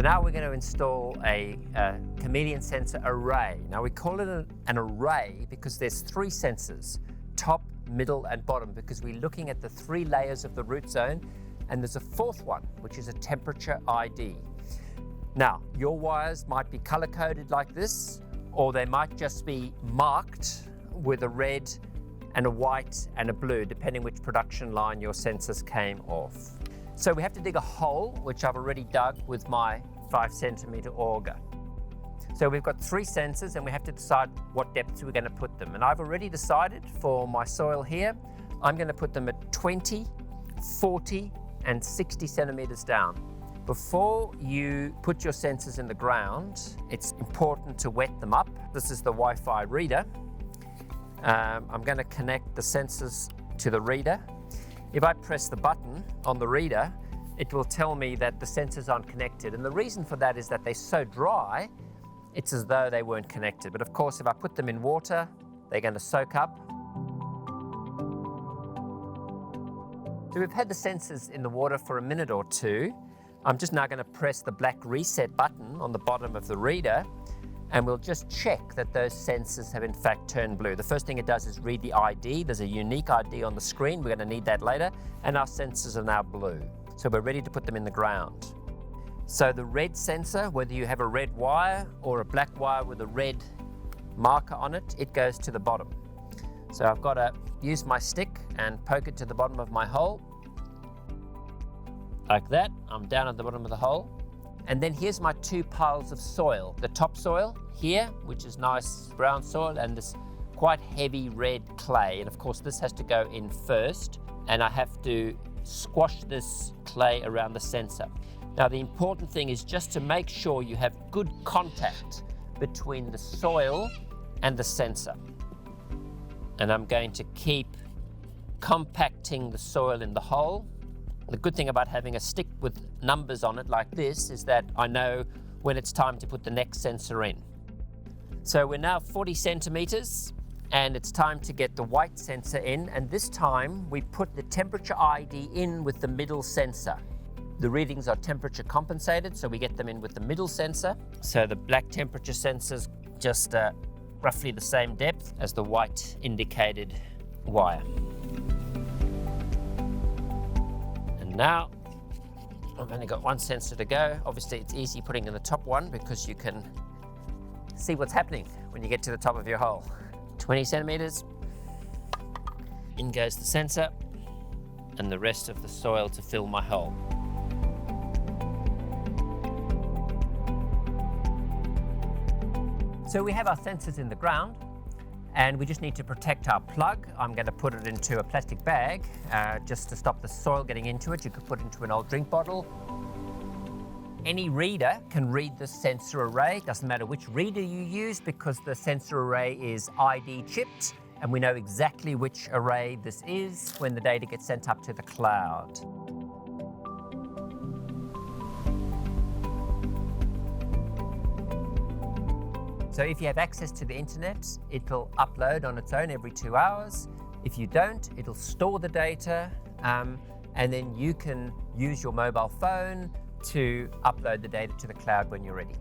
now we're going to install a Chameleon sensor array. Now we call it an array because there's 3 sensors, top, middle and bottom, because we're looking at the 3 layers of the root zone, and there's a 4th one, which is a temperature ID. Now, your wires might be color-coded like this, or they might just be marked with a red and a white and a blue, depending which production line your sensors came off. So we have to dig a hole, which I've already dug with my 5 centimeter auger. So we've got 3 sensors and we have to decide what depths we're going to put them. And I've already decided for my soil here, I'm going to put them at 20, 40 and 60 centimeters down. Before you put your sensors in the ground, it's important to wet them up. This is the Wi-Fi reader. I'm going to connect the sensors to the reader. If I press the button on the reader, it will tell me that the sensors aren't connected. And the reason for that is that they're so dry, it's as though they weren't connected. But of course, if I put them in water, they're going to soak up. So we've had the sensors in the water for a minute or 2. I'm just now going to press the black reset button on the bottom of the reader, and we'll just check that those sensors have in fact turned blue. The first thing it does is read the ID. There's a unique ID on the screen. We're going to need that later. And our sensors are now blue. So we're ready to put them in the ground. So the red sensor, whether you have a red wire or a black wire with a red marker on it, it goes to the bottom. So I've got to use my stick and poke it to the bottom of my hole. Like that. I'm down at the bottom of the hole. And then here's my 2 piles of soil. The top soil here, which is nice brown soil, and this quite heavy red clay. And of course, this has to go in first, and I have to squash this clay around the sensor. Now, the important thing is just to make sure you have good contact between the soil and the sensor. And I'm going to keep compacting the soil in the hole. The good thing about having a stick with numbers on it like this is that I know when it's time to put the next sensor in. So we're now 40 centimeters and it's time to get the white sensor in, and this time we put the temperature ID in with the middle sensor. The readings are temperature compensated, so we get them in with the middle sensor. So the black temperature sensor's just roughly the same depth as the white indicated wire. Now, I've only got 1 sensor to go. Obviously, it's easy putting in the top one because you can see what's happening when you get to the top of your hole. 20 centimeters, in goes the sensor, and the rest of the soil to fill my hole. So we have our sensors in the ground, and we just need to protect our plug. I'm going to put it into a plastic bag just to stop the soil getting into it. You could put it into an old drink bottle. Any reader can read the sensor array. Doesn't matter which reader you use because the sensor array is ID chipped, and we know exactly which array this is when the data gets sent up to the cloud. So if you have access to the internet, it'll upload on its own every 2 hours. If you don't, it'll store the data, and then you can use your mobile phone to upload the data to the cloud when you're ready.